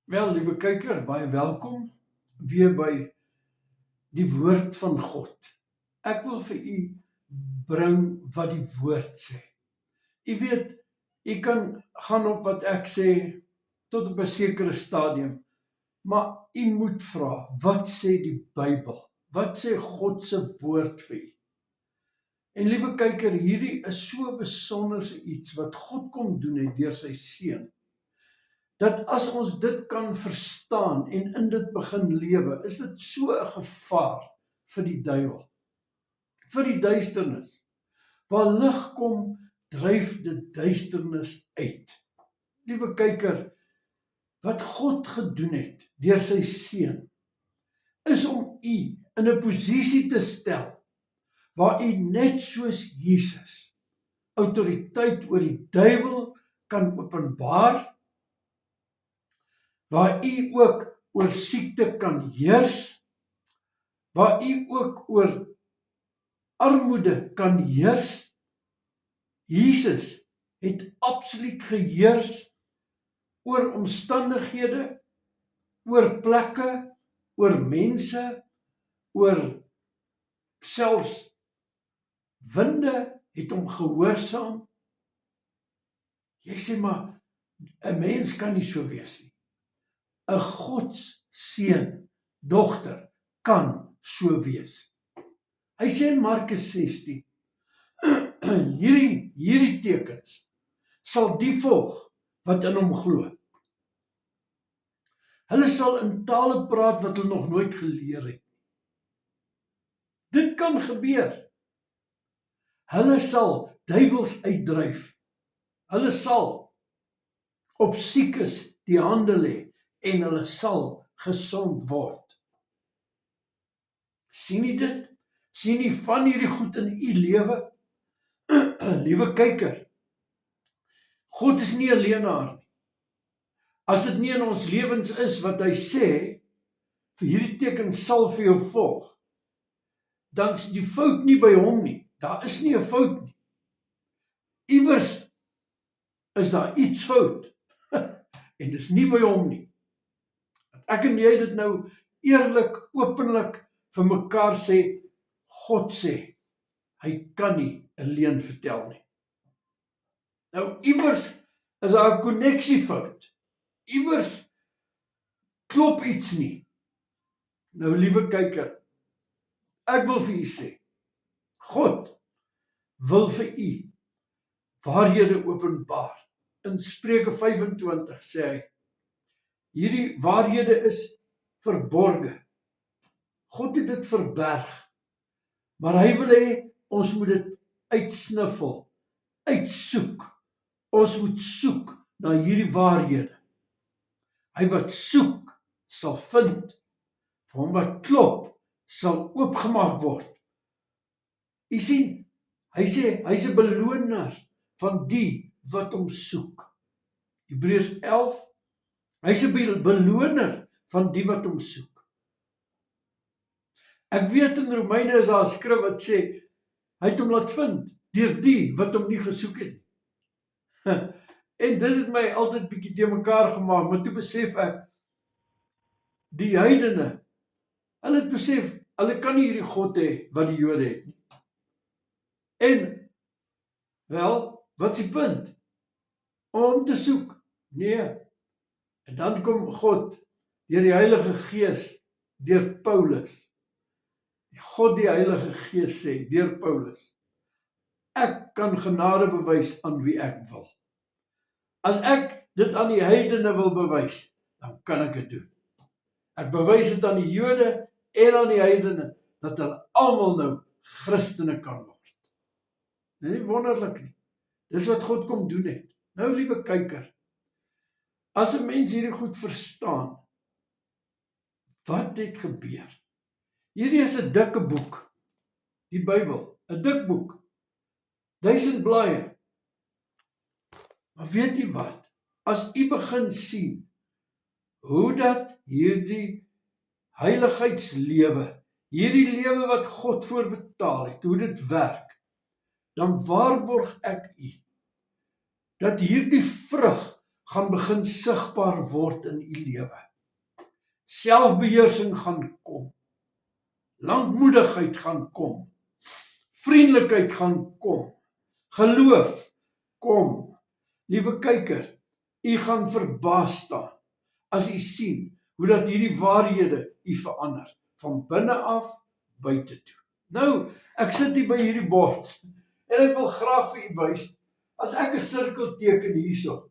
Wel, liewe kyker, baie welkom weer by die woord van God. Ek wil vir u bring wat die woord sê. U weet, u kan gaan op wat ek sê tot op 'n sekere stadium, maar u moet vra, wat sê die Bybel? Wat sê God se woord vir u? En liewe kyker, hierdie is so 'n besonderse iets wat God kom doen het deur sy seun. Dat as ons dit kan verstaan en in dit begin lewe, is dit so 'n gevaar vir die duiwel, vir die duisternis. Waar lig kom, dryf dit duisternis uit. Liewe kyker, wat God gedoen het deur sy seun, is om u in 'n posisie te stel waar u net soos Jesus autoriteit oor die duiwel kan openbaar, waar u ook oor siekte kan heers, waar u ook oor armoede kan heers. Jesus het absoluut geheers oor omstandighede, oor plekke, oor mense, oor selfs winde het hom gehoorsaam. Jy sê maar, 'n mens kan nie so wees nie. 'n Godsseun, dogter, kan so wees. Hy sê in Markus 16, hierdie tekens sal die volg wat in hom glo. Hulle sal in tale praat wat hulle nog nooit geleer het. Dit kan gebeur. Hulle sal duiwels uitdryf. Hulle sal op siekes die hande lê en hulle sal gesond word. Sien jy dit? Sien jy van hierdie goed in u lewe? Liewe kyker, God is nie 'n leenaar nie. As dit nie in ons lewens is wat hy sê, vir hierdie teken sal vir jou volg, dan is die fout nie by hom nie. Daar is nie 'n fout nie. Iewers is daar iets fout, en dis nie by hom nie. Ek en jy dit nou eerlik, openlik vir mekaar sê, God sê, hy kan nie 'n leuen vertel nie. Nou, iewers is daar 'n koneksiefout. Iewers klop iets nie. Nou, liewe kyker, ek wil vir u sê, God wil vir u waarhede openbaar. In Spreuke 25 sê hy, hierdie waarhede is verborge. God het dit verberg, maar hy wil hê ons moet dit uitsniffel, uitsoek. Ons moet soek na hierdie waarhede. Hy wat soek, sal vind. Vir hom wat klop, sal oopgemaak word. U sien, hy sê, hy's 'n beloner van die wat hom soek. Hebreërs 11, hy's 'n beloner van die wat hom soek. Ek weet in Romeine is daar 'n skrif wat sê, hy het hom laat vind, deur die wat hom nie gesoek het nie. En dit het my altyd bietjie te mekaar gemaak, maar toe besef ek, die heidene, hulle het besef, hulle kan nie hierdie God hê wat die Jode het nie. En, wel, wat is die punt? Om te soek? Nee. En dan kom God, deur die Heilige Gees, deur Paulus. God die Heilige Gees sê, deur Paulus, ek kan genade bewys aan wie ek wil. As ek dit aan die heidene wil bewys, dan kan ek dit doen. Ek bewys dit aan die Jode en aan die heidene, dat hulle almal nou Christene kan word. Dit is nie wonderlik nie. Dis wat God kom doen het. Nou, liewe kyker, as 'n mens hierdie goed verstaan, wat het gebeur? Hierdie is 'n dikke boek, die Bybel, 'n dik boek, 1000 blaaie. Maar weet jy wat? As u begin sien hoe dat hierdie heiligheidslewe, hierdie lewe wat God voorbetaal het, hoe dit werk, dan waarborg ek u dat hierdie vrug gaan begin sigbaar word in u lewe. Selfbeheersing gaan kom. Lankmoedigheid gaan kom. Vriendelikheid gaan kom. Geloof kom. Liewe kyker, u gaan verbaas staan as u sien hoe dat hierdie waarhede u verander van binne af buite toe. Nou, ek sit hier by hierdie bord en ek wil graag vir u wys, as ek 'n sirkel teken hierso,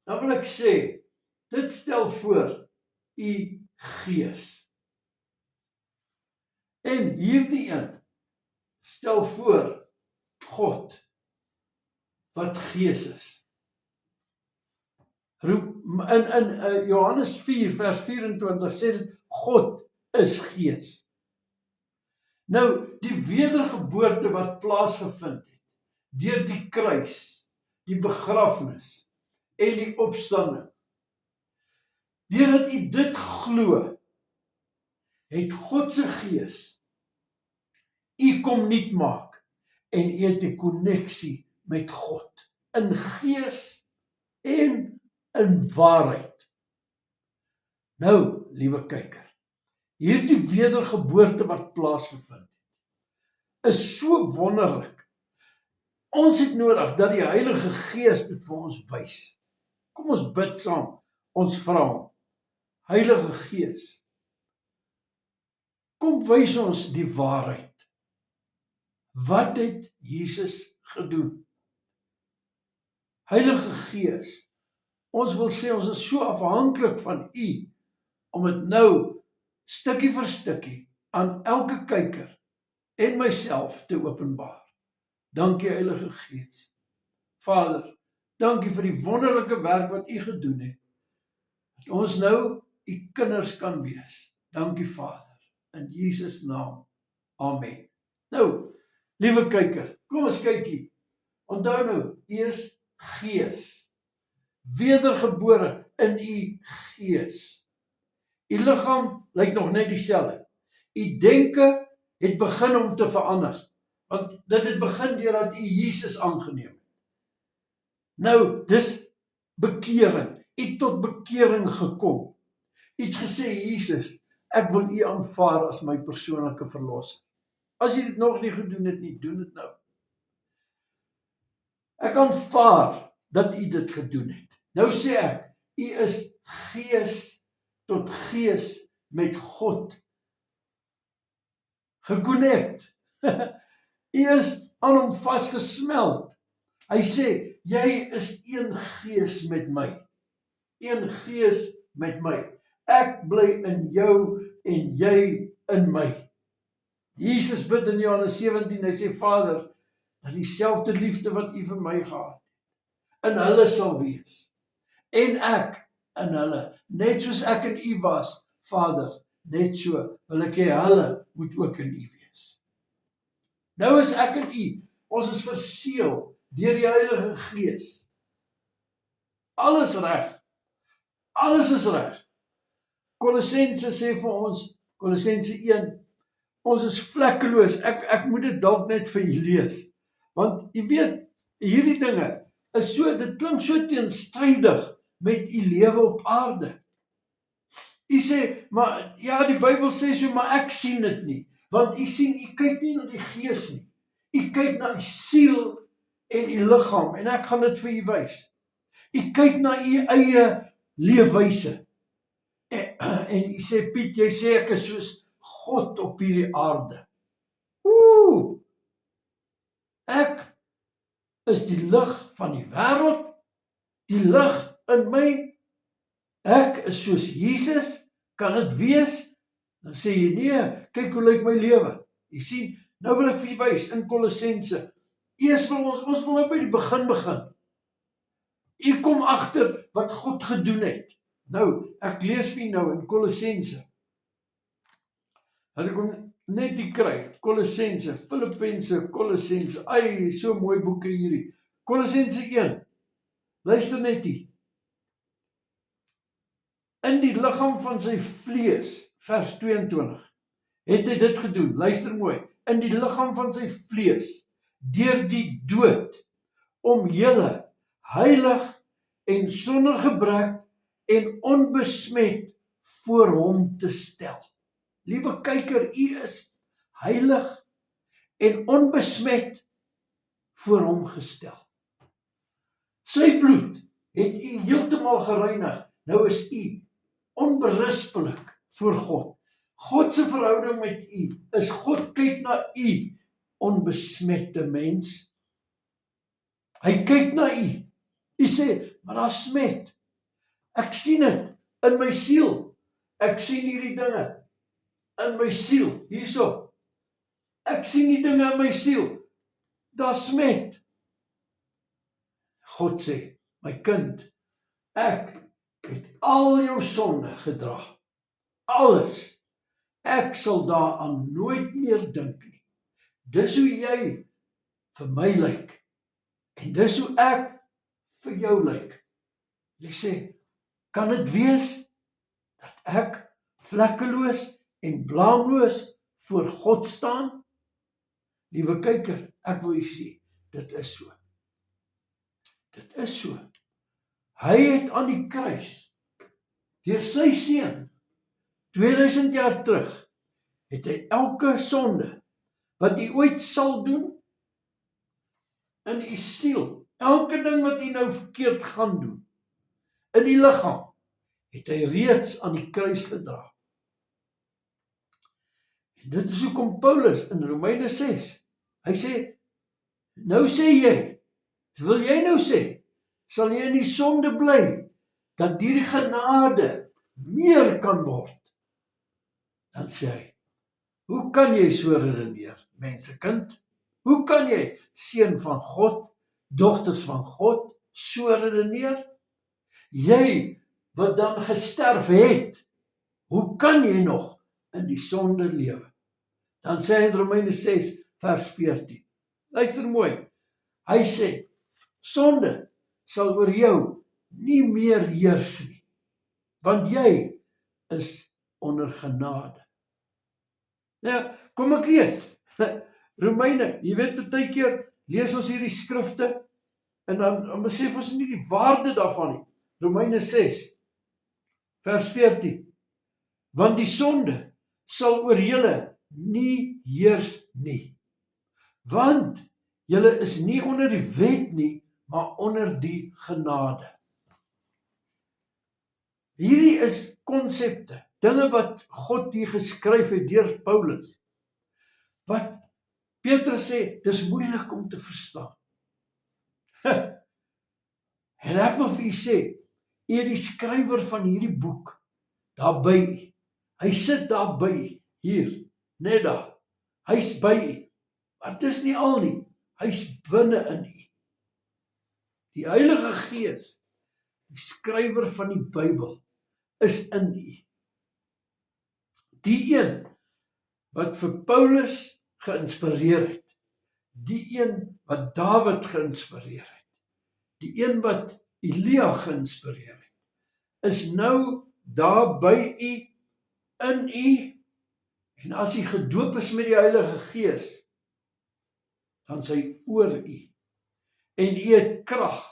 dan wil ek sê, dit stel voor u gees. En hierdie een stel voor God wat gees is. In Johannes 4 vers 24 sê dit, God is gees. Nou, die wedergeboorte wat plaasgevind het, deur die kruis, die begrafnis en die opstanding, deurdat u dit glo, het God se gees u kom nuut maak en u het 'n koneksie met God in gees en in waarheid. Nou, liewe kyker, hierdie wedergeboorte wat plaasgevind het, is so wonderlik. Ons het nodig dat die Heilige Gees dit vir ons wys. Kom ons bid saam, ons vra hom. Heilige Gees, kom wys ons die waarheid. Wat het Jesus gedoen? Heilige Gees, ons wil sê ons is so afhanklik van u, om dit nou stukkie vir stukkie aan elke kyker en myself te openbaar. Dankie Heilige Gees. Vader, dankie vir die wonderlike werk wat u gedoen het, dat ons nou u kinders kan wees. Dankie Vader, in Jesus naam. Amen. Nou, liewe kyker, kom ons kyk hier. Onthou nou, u is gees. Wedergebore in u gees. U liggaam lyk nog net dieselfde. U denke het begin om te verander, want dit het begin deurdat u Jesus aangeneem het. Nou, dis bekering. U het tot bekering gekom. U het gesê, Jesus, ek wil u aanvaar as my persoonlike verlosser. As u dit nog nie gedoen het nie, doen dit nou. Ek aanvaar dat u dit gedoen het. Nou sê ek, u is gees tot gees met God geconnect. U is aan hom vasgesmeld. Hy sê, jy is een gees met my. Een gees met my. Ek bly in jou en jy in my. Jesus bid in Johannes 17, hy sê, Vader, dat dieselfde liefde wat u vir my gehad het, in hulle sal wees. En ek in hulle, net soos ek in u was, Vader, net so wil ek hê hulle moet ook in u wees. Nou is ek in u, ons is verseël deur die Heilige Gees. Alles reg. Alles is reg. Kolossense sê vir ons, Kolossense 1, ons is vlekkeloos. Ek moet dit dalk net vir u lees. Want u weet, hierdie dinge is so, dit klink so teenstrydig met u lewe op aarde. U sê, maar ja, die Bybel sê so, maar ek sien dit nie. Want u sien, u kyk nie na die gees nie. U kyk na u siel en u liggaam, en ek gaan dit vir u wys. U kyk na u eie leefwyse. En u sê, Piet, jy sê ek is soos God op hierdie aarde. Ek is die lig van die wêreld, die lig in my. Ek is soos Jesus, kan dit wees? Dan sê jy, nee, kyk hoe lyk my lewe. Jy sien, nou wil ek vir jy wys, in Kolossense, eers wil ons wil nou by die begin. U kom agter wat God gedoen het. Nou, ek lees vir jy nou in Kolossense. Hulle kom net die kry, Kolossense, Filippense, Kolossense, so mooi boeke hierdie. Kolossense 1, luister net hier. In die liggaam van sy vlees, vers 22, het hy dit gedoen, luister mooi, in die liggaam van sy vlees, deur die dood, om julle heilig en sonder gebrek en onbesmet voor hom te stel. Liewe kyker, u is heilig en onbesmet voor hom gestel. Sy bloed het u heeltemal gereinig. Nou is u onberispelik voor God. God se verhouding met u is, God kyk na u, onbesmette mens. Hy kyk na u. U sê, maar daar smet. Ek sien dit in my siel. Ek sien hierdie dinge in my siel, hierso. Ek sien die dinge in my siel. Daar smet. God sê, my kind, ek het al jou sonde gedra. Alles. Ek sal daaraan nooit meer dink nie. Dis hoe jy vir my lyk. En dis hoe ek vir jou lyk. Jy sê, kan dit wees dat ek vlekkeloos en blaamloos voor God staan? Liewe kyker, ek wil jy sê, dit is so. Dit is so. Hy het aan die kruis, deur sy seun, 2000 jaar terug, het hy elke sonde, wat jy ooit sal doen, in die siel, elke ding wat jy nou verkeerd gaan doen, in die liggaam, het hy reeds aan die kruis gedra. En dit is hoekom Paulus in Romeine 6, hy sê, nou sê jy, wil jy nou sê, sal jy in die sonde bly, dat die genade meer kan word? Dan sê hy, hoe kan jy so redeneer, mensekind? Hoe kan jy, seun van God, dogters van God, so redeneer? Jy, wat dan gesterf het, hoe kan jy nog in die sonde lewe? Dan sê hy in Romeine 6, vers 14. Luister mooi. Hy sê, sonde sal oor jou nie meer heers nie, want jy is onder genade. Nou, kom ek lees. Romeine, jy weet, baie keer lees ons hierdie skrifte, en dan besef ons nie die waarde daarvan nie. Romeine 6, vers 14. Want die sonde sal oor julle nie heers nie. Want julle is nie onder die wet nie, maar onder die genade. Hierdie is konsepte, dinge wat God hier geskryf het deur Paulus, wat Petrus sê, dis moeilik om te verstaan. En ek wil vir u sê, u die skrywer van hierdie boek, daar by u, hy sit daar by u, hier, net daar, hy's by u, maar dis nie al nie, hy's binne in u. Die Heilige Gees, die skrywer van die Bybel, is in u. Die een wat vir Paulus geïnspireer het, die een wat Dawid geïnspireer het, die een wat Elia geïnspireer het, is nou daar by u, in u, en as u gedoop is met die Heilige Gees, dan is hy oor u, en u het krag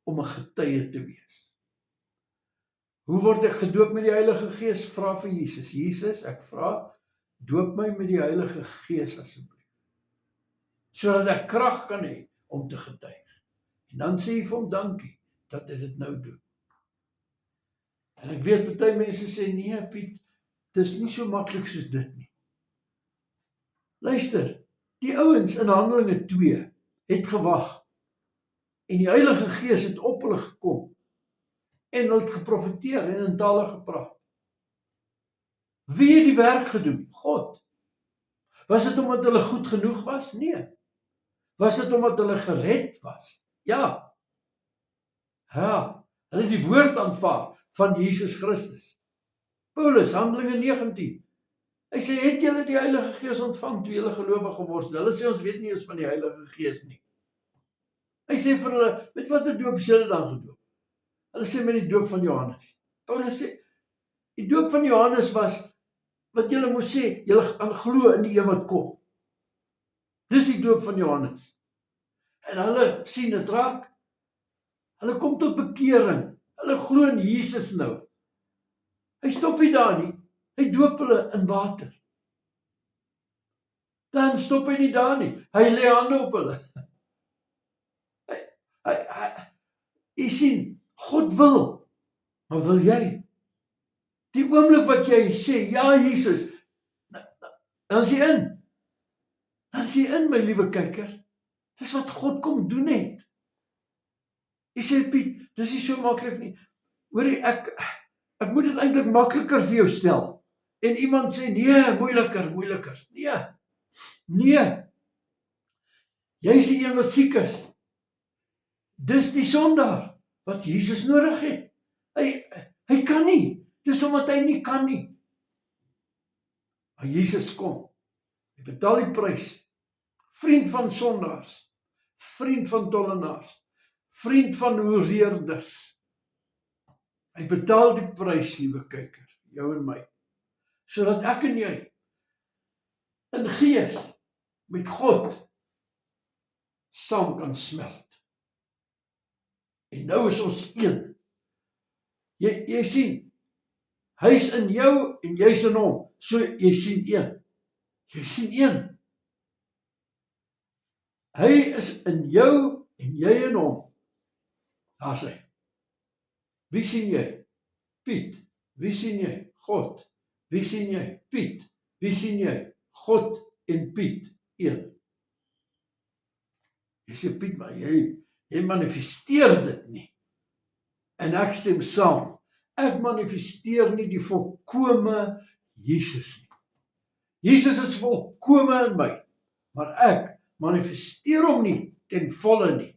om 'n getuie te wees. Hoe word ek gedoop met die Heilige Gees? Vra vir Jesus. Jesus, ek vra, doop my met die Heilige Gees asseblief, sodat ek krag kan hê om te getuig. En dan sê jy vir hom dankie, dat hy dit nou doen. En ek weet, baie mense sê, nee Piet, dit is nie so maklik soos dit nie. Luister, die ouens in Handelinge 2 het gewag, en die Heilige Gees het op hulle gekom, en hulle het geprofeteer en in tale gepraat. Wie het die werk gedoen? God. Was dit omdat hulle goed genoeg was? Nee. Was dit omdat hulle gered was? Ja. Ja, hulle het die woord aanvaar van Jesus Christus. Paulus, Handelinge 19. Hy sê, het julle die Heilige Gees ontvang toe julle gelowig geword het? Hulle sê, ons weet nie eens van die Heilige Gees nie. Hy sê vir hulle, met watter doop is julle dan gedoop? Hulle sê met die doop van Johannes. Paulus sê, die doop van Johannes was, wat julle moes sê, julle gaan glo in die een wat kom. Dis die doop van Johannes. En hulle sien dit raak. Hulle kom tot bekering. Hulle glo in Jesus nou. Hy stop nie daar nie. Hy doop hulle in water. Dan stop hy nie daar nie. Hy lê hande op hulle. Jy sien, God wil, maar wil jy? Die oomblik wat jy sê, ja Jesus, dan is jy in. Dan is jy in, my liewe kyker. Dis wat God kom doen het. Jy sê, Piet, dis nie so maklik nie. Hoorie, ek moet dit eintlik makliker vir jou stel. En iemand sê, nee, moeiliker. Nee. Jy is die een wat siek is. Dis die sondaar wat Jesus nodig het. Hy kan nie. Dis omdat hy nie kan nie. Maar Jesus kom. Hy betaal die prys. Vriend van sondaars. Vriend van tollenaars. Vriend van hoereerders. Hy betaal die prys, liewe kyker, jou en my. Sodat ek en jy in gees met God saam kan smelt. En nou is ons een. Jy sien, hy is in jou en jy is in hom. So jy sien een. Jy sien een. Hy is in jou en jy in hom. Daar is hy. Wie sien jy? Piet. Wie sien jy? God. Wie sien jy? Piet. Wie sien jy? God en Piet. Een. Jy sê, Piet, maar jy manifesteer dit nie. En ek stem saam. Ek manifesteer nie die volkome Jesus nie. Jesus is volkome in my, maar ek manifesteer hom nie ten volle nie.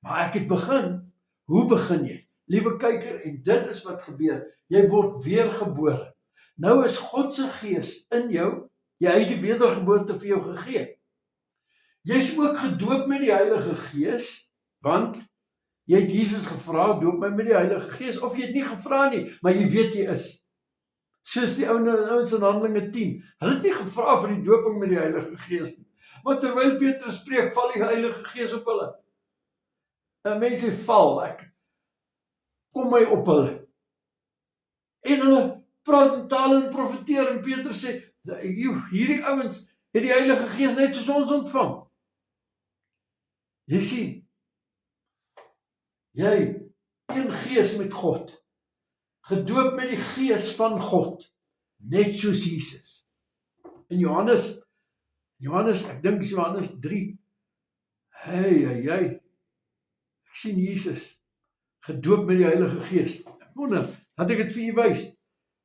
Maar ek het begin. Hoe begin jy? Liewe kyker, en dit is wat gebeur. Jy word weergebore. Nou is God se gees in jou. Jy het die wedergeboorte vir jou gegee. Jy is ook gedoop met die Heilige Gees, want jy het Jesus gevra, doop my met die Heilige Gees, of jy het nie gevra nie, maar jy weet jy is. Soos die ouens in Handelinge 10, hulle het nie gevra vir die dooping met die Heilige Gees nie, maar terwyl Petrus spreek, val die Heilige Gees op hulle. En mense val, ek kom my op hulle. En hulle praat in taal en profeteer, en Petrus sê, hierdie ouens het die Heilige Gees net soos ons ontvang. Jy sien, jy, een gees met God, gedoop met die gees van God, net soos Jesus. In Johannes, ek dink is Johannes 3, ek sien Jesus, gedoop met die Heilige Gees. Ek wonder, had ek het vir u wys,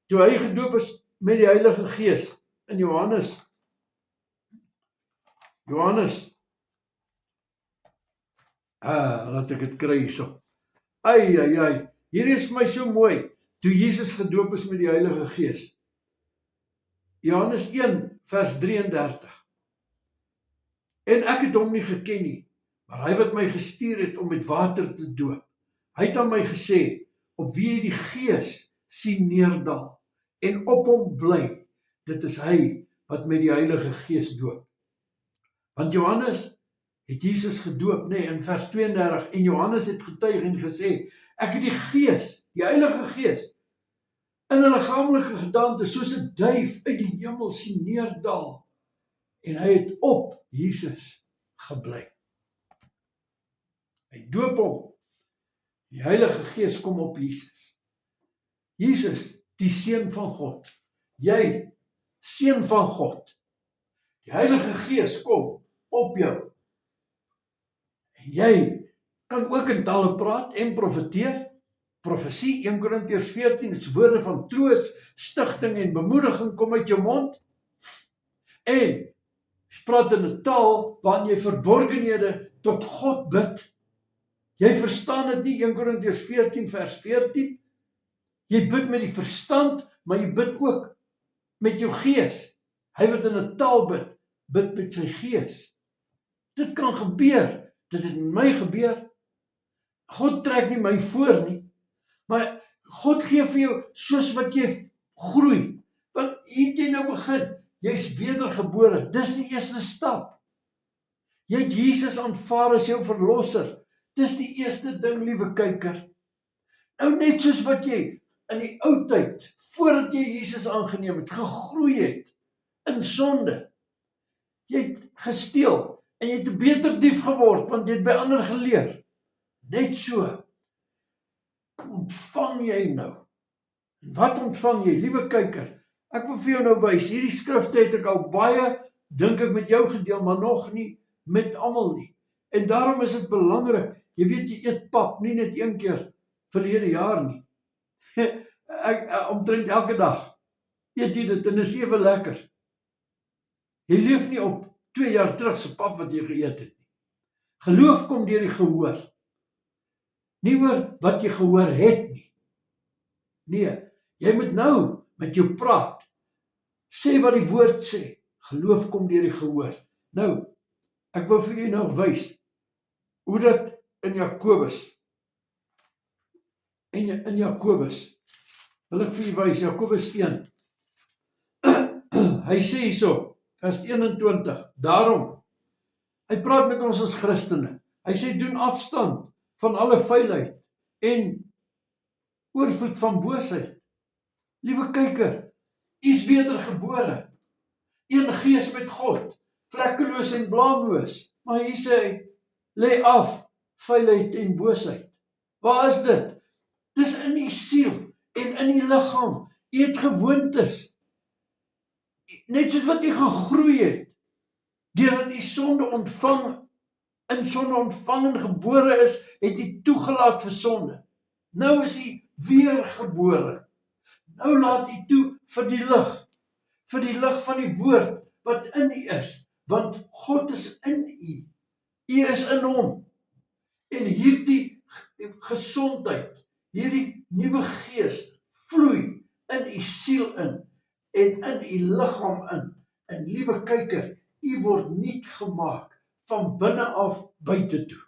toe hy gedoop is met die Heilige Gees, in Johannes, laat ek het kry hierso. Hier is vir my so mooi, toe Jesus gedoop is met die Heilige Gees. Johannes 1 vers 33. En ek het hom nie geken nie, maar hy wat my gestuur het om met water te doop. Hy het aan my gesê, op wie hy die Gees sien neerdal, en op hom bly, dit is hy wat met die Heilige Gees doop. Want Johannes het Jesus gedoop, in vers 32, en Johannes het getuig en gesê, ek het die Gees, die Heilige Gees, in 'n liggaamlike gedaante, soos 'n duif uit die hemel sien neerdal, en hy het op Jesus gebly. Hy doop hom, die Heilige Gees kom op Jesus. Jesus, die Seun van God, jy, Seun van God, die Heilige Gees kom op jou, en jy kan ook in tale praat en profeteer. Profesie, 1 Korintiërs 14, is woorde van troos, stigting en bemoediging kom uit jou mond. En jy praat in 'n taal waarin jy verborgenhede tot God bid. Jy verstaan dit nie, 1 Korintiërs 14 vers 14. Jy bid met die verstand, maar jy bid ook met jou gees. Hy wat in 'n taal bid, bid met sy gees. Dit kan gebeur, dit het met my gebeur. God trek nie my voor nie, maar God gee vir jou soos wat jy groei. Want hier het jy nou begin, jy is wedergebore, dis die eerste stap. Jy het Jesus aanvaar as jou verlosser, Dis die eerste ding, liewe kyker. Nou net soos wat jy in die ou tyd, voordat jy Jesus aangeneem het, gegroei het in sonde. Jy het gesteel en jy het 'n beter dief geword, want jy het by ander geleer. Net so ontvang jy nou. En wat ontvang jy, liewe kyker? Ek wil vir jou nou wys, hierdie skrifte het ek al baie, dink ek, met jou gedeel, maar nog nie met almal nie. En daarom is dit belangrik, jy weet, jy eet pap, nie net een keer verlede jaar nie. Omtrent elke dag eet jy dit en is ewe lekker. Jy leef nie op 2 jaar terug se pap wat jy geëet het nie. Geloof kom deur die gehoor. Nie oor wat jy gehoor het nie. Nee, jy moet nou met jou praat. Sê wat die woord sê. Geloof kom deur die gehoor. Nou, ek wil vir jou nou wys hoe dat in Jakobus wil ek vir jou wys, Jakobus 1. Hy sê hierso, vers 21, daarom, hy praat met ons as Christene. Hy sê, doen afstand van alle vuilheid en oorvloed van boosheid. Liewe kyker, u is wedergebore, een gees met God, vlekkeloos en blaamloos. Maar hier sê hy, lê af vuilheid en boosheid. Waar is dit? Dis in die siel en in die liggaam. U het gewoontes. Net soos wat u gegroei het, deurdat u sonde ontvang, in sonde ontvang en gebore is, het u toegelaat vir sonde. Nou is u weergebore. Nou laat u toe vir die lig van die woord wat in u is, want God is in u. U is in hom. En hierdie gesondheid, hierdie nuwe gees vloei in u siel in en in u liggaam in. En liewe kyker, u word nuut gemaak van binne af buite toe.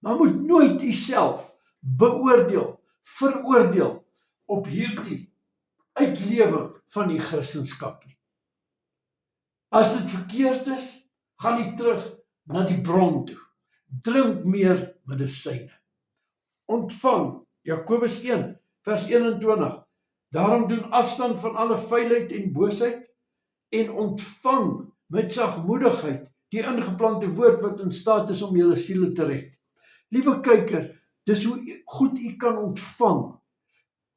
Maar moet nooit u self beoordeel, veroordeel op hierdie uitlewing van die Christendom nie. As dit verkeerd is, gaan u terug na die bron toe. Drink meer medisyne. Ontvang, Jakobus 1, vers 21. Daarom doen afstand van alle vuilheid en boosheid en ontvang met sagmoedigheid die ingeplante woord wat in staat is om julle siele te red. Liewe kyker, dis hoe goed u kan ontvang,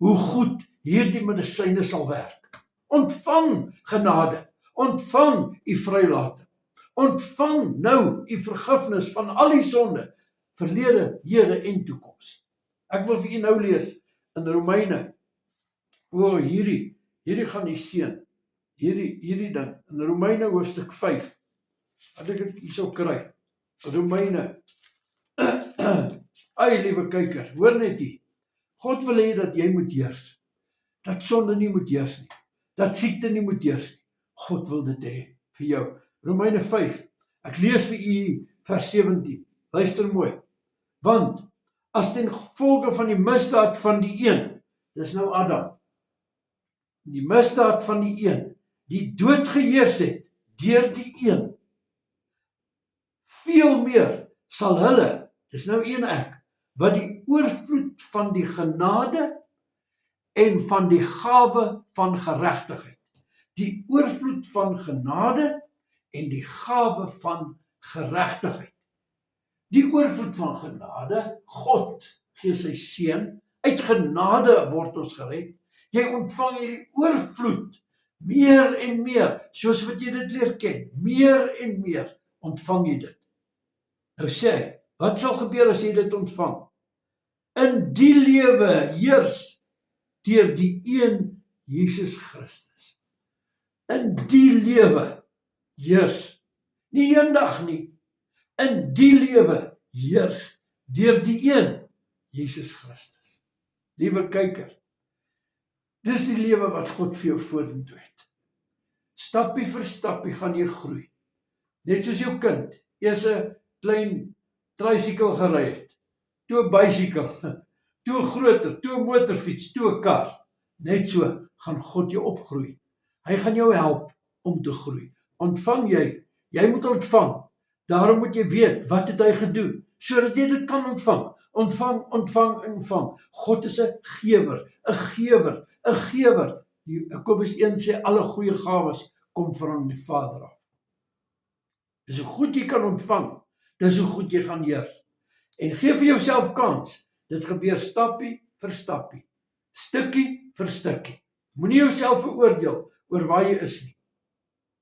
hoe goed hierdie medisyne sal werk. Ontvang genade, ontvang u vrylating, ontvang nou u vergifnis van al die sonde, verlede, hede en toekoms. Ek wil vir u nou lees in Romeine. Hierdie gaan u seën. Hierdie ding in Romeine hoofstuk 5. Wat ek dit hier sou kry. Romeine. Ai, liewe kyker, hoor net hier. God wil hê dat jy moet heers. Dat sonde nie moet heers nie. Dat siekte nie moet heers nie. God wil dit hê vir jou. Romeine 5. Ek lees vir u vers 17. Luister mooi. Want as ten gevolge van die misdaad van die een, dis nou Adam, die misdaad van die een, die dood geheers het deur die een, veel meer sal hulle, dis nou een ek, wat die oorvloed van die genade en van die gawe van geregtigheid, die oorvloed van genade en die gawe van geregtigheid. Die oorvloed van genade, God gee sy seën, uit genade word ons gered. Jy ontvang hierdie oorvloed, meer en meer, soos wat jy dit leer ken, meer en meer ontvang jy dit. Nou sê hy, wat sal gebeur as jy dit ontvang? In die lewe heers deur die een Jesus Christus. In die lewe heers, nie eendag nie, in die lewe heers deur die een Jesus Christus. Liewe kyker, dis die lewe wat God vir jou vorentoe het. Stappie vir stappie gaan jy groei. Net soos jou kind, eers 'n klein tricycle gery het, toe 'n bicycle, toe 'n groter, toe 'n motorfiets, toe 'n kar. Net so gaan God jou opgroei. Hy gaan jou help om te groei. Ontvang jy moet ontvang. Daarom moet jy weet, wat het hy gedoen? sodat jy dit kan ontvang. Ontvang. God is 'n gewer. Jakobus 1 sê, alle goeie gawes kom van die Vader af. Dis hoe goed jy kan ontvang, dis hoe goed jy gaan heers. En gee vir jouself kans, dit gebeur stappie vir stappie, stukkie vir stukkie. Moenie jouself veroordeel oor waar jy is nie.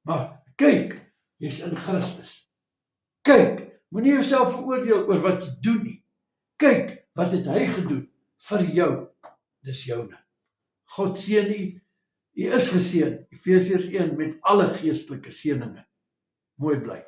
Maar kyk, jy's in Christus. Kyk, moenie jouself veroordeel oor wat jy doen nie. Kyk, wat het hy gedoen vir jou? Dis joune. God seën u. U is geseën, Efesiërs 1, met alle geestelike seëninge. Mooi bly.